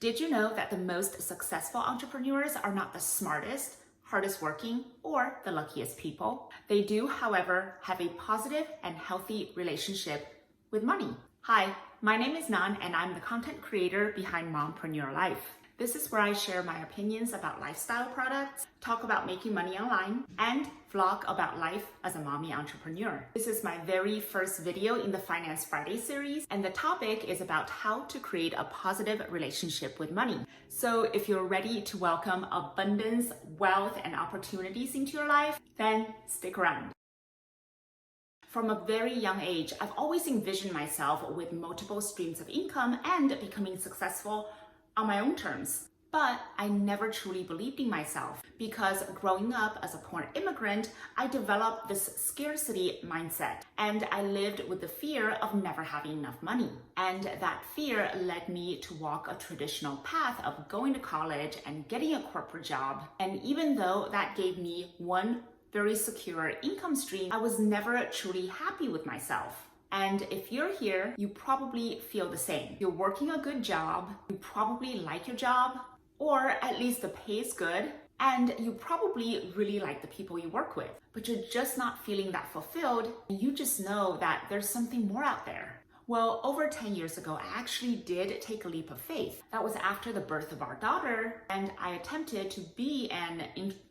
Did you know that the most successful entrepreneurs are not the smartest, hardest working, or the luckiest people? They do, however, have a positive and healthy relationship with money. Hi, my name is Nan and I'm the content creator behind Mompreneur Life. This is where I share my opinions about lifestyle products, talk about making money online, and vlog about life as a mommy entrepreneur. This is my very first video in the Finance Friday series, and the topic is about how to create a positive relationship with money. So if you're ready to welcome abundance, wealth, and opportunities into your life, then stick around. From a very young age, I've always envisioned myself with multiple streams of income and becoming successful on my own terms. But I never truly believed in myself because growing up as a poor immigrant, I developed this scarcity mindset and I lived with the fear of never having enough money. And that fear led me to walk a traditional path of going to college and getting a corporate job. And even though that gave me one very secure income stream, I was never truly happy with myself. And if you're here, you probably feel the same. You're working a good job, you probably like your job, or at least the pay is good, and you probably really like the people you work with, but you're just not feeling that fulfilled. You just know that there's something more out there. Well, over 10 years ago, I actually did take a leap of faith. That was after the birth of our daughter, and I attempted to be an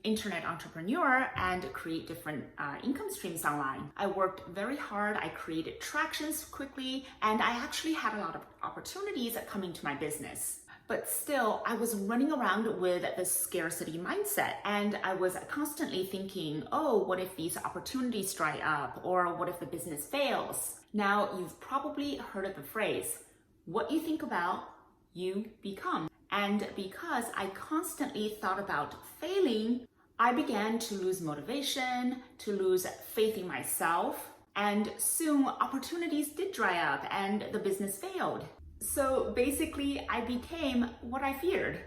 internet entrepreneur and create different income streams online. I worked very hard, I created tractions quickly, and I actually had a lot of opportunities coming to my business. But still, I was running around with this scarcity mindset, and I was constantly thinking, oh, what if these opportunities dry up? Or what if the business fails? Now, you've probably heard of the phrase, what you think about, you become. And because I constantly thought about failing, I began to lose motivation, to lose faith in myself, and soon opportunities did dry up and the business failed. So basically, I became what I feared.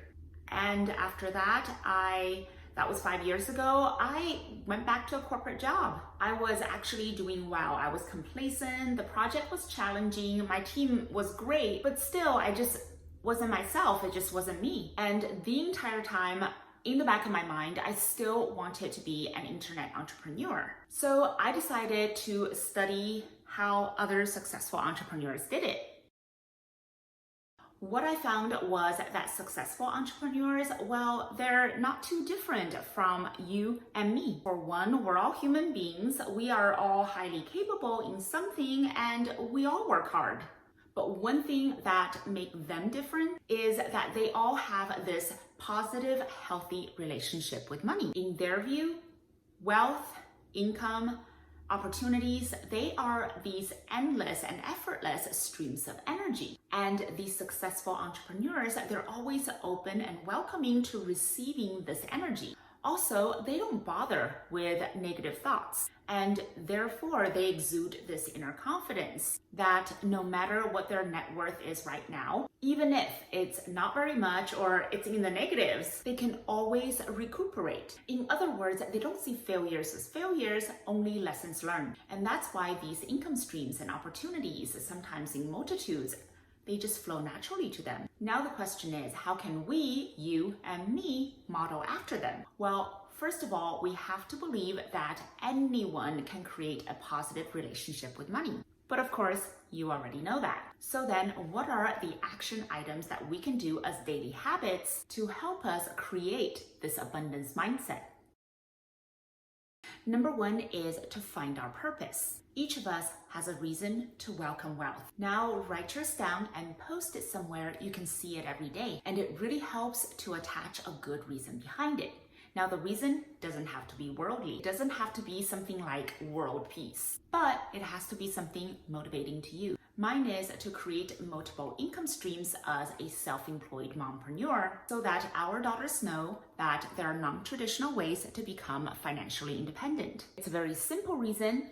And after that, that was 5 years ago, I went back to a corporate job. I was actually doing well. I was complacent, the project was challenging, my team was great, but still, I just wasn't myself, it just wasn't me. And the entire time, in the back of my mind, I still wanted to be an internet entrepreneur. So I decided to study how other successful entrepreneurs did it. What I found was that successful entrepreneurs, well, they're not too different from you and me. For one, we're all human beings. We are all highly capable in something and we all work hard. But one thing that makes them different is that they all have this positive, healthy relationship with money. In their view, wealth, income, opportunities, they are these endless and effortless streams of energy. And these successful entrepreneurs, they're always open and welcoming to receiving this energy. Also, they don't bother with negative thoughts, and therefore they exude this inner confidence that no matter what their net worth is right now, even if it's not very much or it's in the negatives, they can always recuperate. In other words, they don't see failures as failures, only lessons learned. And that's why these income streams and opportunities, sometimes in multitudes, they just flow naturally to them. Now the question is, how can we, you and me, model after them? Well, first of all, we have to believe that anyone can create a positive relationship with money. But of course, you already know that. So then, what are the action items that we can do as daily habits to help us create this abundance mindset? Number one is to find our purpose. Each of us has a reason to welcome wealth. Now write yours down and post it somewhere you can see it every day. And it really helps to attach a good reason behind it. Now the reason doesn't have to be worldly. It doesn't have to be something like world peace, but it has to be something motivating to you. Mine is to create multiple income streams as a self-employed mompreneur so that our daughters know that there are non-traditional ways to become financially independent. It's a very simple reason,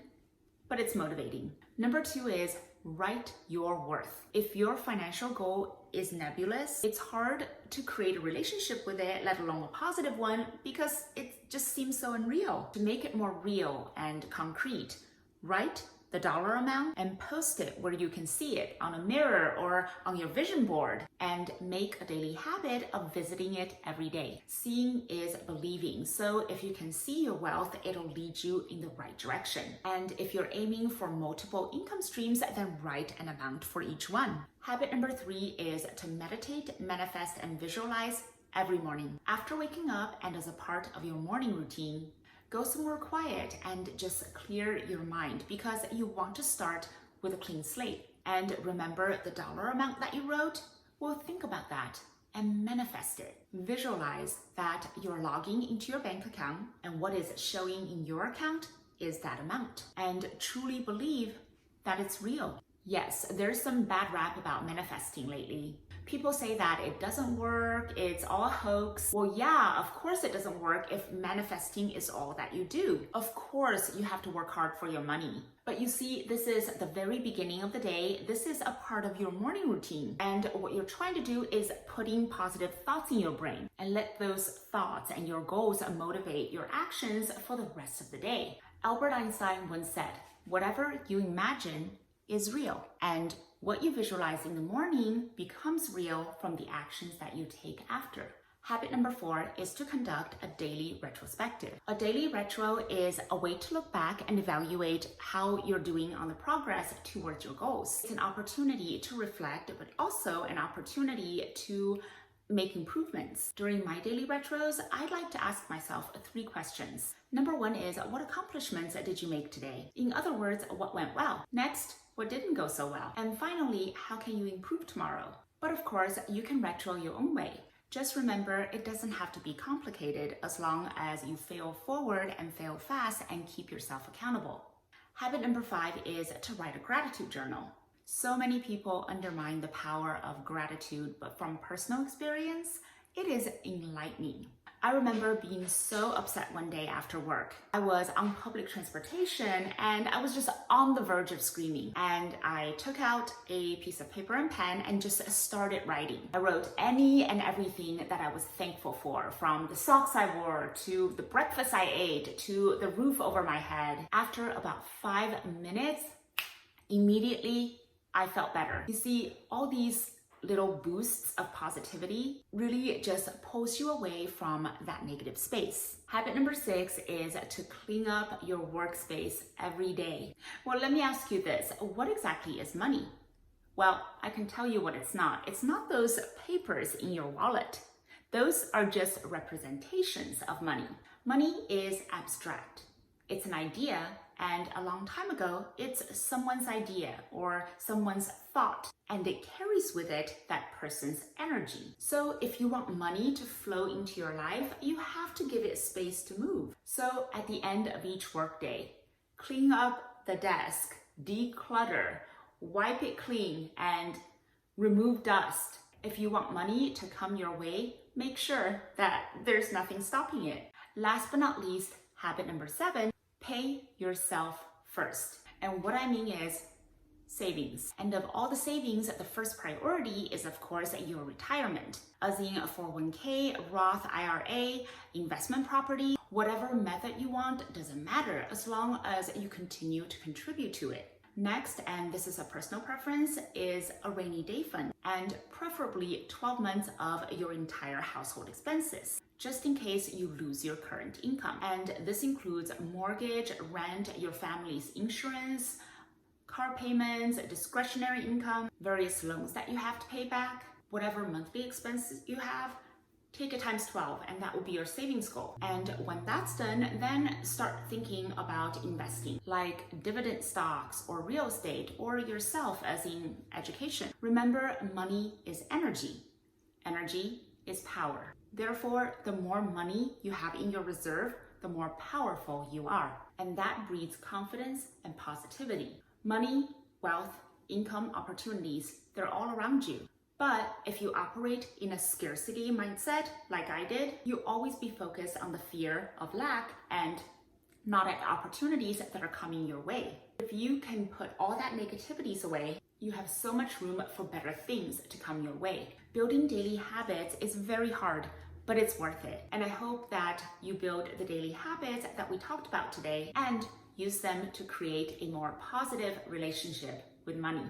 but it's motivating. Number two is write your worth. If your financial goal is nebulous, it's hard to create a relationship with it, let alone a positive one, because it just seems so unreal. To make it more real and concrete, write the dollar amount and post it where you can see it on a mirror or on your vision board, and make a daily habit of visiting it every day. Seeing is believing. So if you can see your wealth, it'll lead you in the right direction. And if you're aiming for multiple income streams, then write an amount for each one. Habit number 3 is to meditate, manifest, and visualize every morning. After waking up and as a part of your morning routine, go somewhere quiet and just clear your mind, because you want to start with a clean slate. And remember the dollar amount that you wrote? Well, think about that and manifest it. Visualize that you're logging into your bank account and what is showing in your account is that amount. And truly believe that it's real. Yes, there's some bad rap about manifesting lately. People say that it doesn't work, it's all a hoax. Well, yeah, of course it doesn't work if manifesting is all that you do. Of course, you have to work hard for your money. But you see, this is the very beginning of the day. This is a part of your morning routine. And what you're trying to do is putting positive thoughts in your brain and let those thoughts and your goals motivate your actions for the rest of the day. Albert Einstein once said, "Whatever you imagine is real." And what you visualize in the morning becomes real from the actions that you take after. Habit number 4 is to conduct a daily retrospective. A daily retro is a way to look back and evaluate how you're doing on the progress towards your goals. It's an opportunity to reflect, but also an opportunity to make improvements. During my daily retros, I'd like to ask myself 3 questions. Number 1 is, what accomplishments did you make today? In other words, what went well? Next, what didn't go so well? And finally, how can you improve tomorrow? But of course, you can retro your own way. Just remember, it doesn't have to be complicated as long as you fail forward and fail fast and keep yourself accountable. Habit number 5 is to write a gratitude journal. So many people undermine the power of gratitude, but from personal experience, it is enlightening. I remember being so upset one day after work. I was on public transportation and I was just on the verge of screaming. And I took out a piece of paper and pen and just started writing. I wrote any and everything that I was thankful for, from the socks I wore to the breakfast I ate to the roof over my head. After about 5 minutes, immediately I felt better. You see, all these little boosts of positivity really just pulls you away from that negative space. Habit number 6 is to clean up your workspace every day. Well, let me ask you this. What exactly is money? Well, I can tell you what it's not. It's not those papers in your wallet. Those are just representations of money. Money is abstract. It's an idea, and a long time ago, it's someone's idea or someone's thought, and it carries with it that person's energy. So if you want money to flow into your life, you have to give it space to move. So at the end of each workday, clean up the desk, declutter, wipe it clean, and remove dust. If you want money to come your way, make sure that there's nothing stopping it. Last but not least, habit number 7, pay yourself first. And what I mean is savings. And of all the savings, the first priority is, of course, your retirement, as in a 401k, Roth IRA, investment property, whatever method you want, doesn't matter as long as you continue to contribute to it. Next, and this is a personal preference, is a rainy day fund, and preferably 12 months of your entire household expenses, just in case you lose your current income. And this includes mortgage, rent, your family's insurance, car payments, discretionary income, various loans that you have to pay back, whatever monthly expenses you have. Take it times 12, and that will be your savings goal. And when that's done, then start thinking about investing, like dividend stocks or real estate, or yourself as in education. Remember, money is energy. Energy is power. Therefore, the more money you have in your reserve, the more powerful you are. And that breeds confidence and positivity. Money, wealth, income, opportunities, they're all around you. But if you operate in a scarcity mindset, like I did, you'll always be focused on the fear of lack and not at the opportunities that are coming your way. If you can put all that negativities away, you have so much room for better things to come your way. Building daily habits is very hard, but it's worth it. And I hope that you build the daily habits that we talked about today, and use them to create a more positive relationship with money.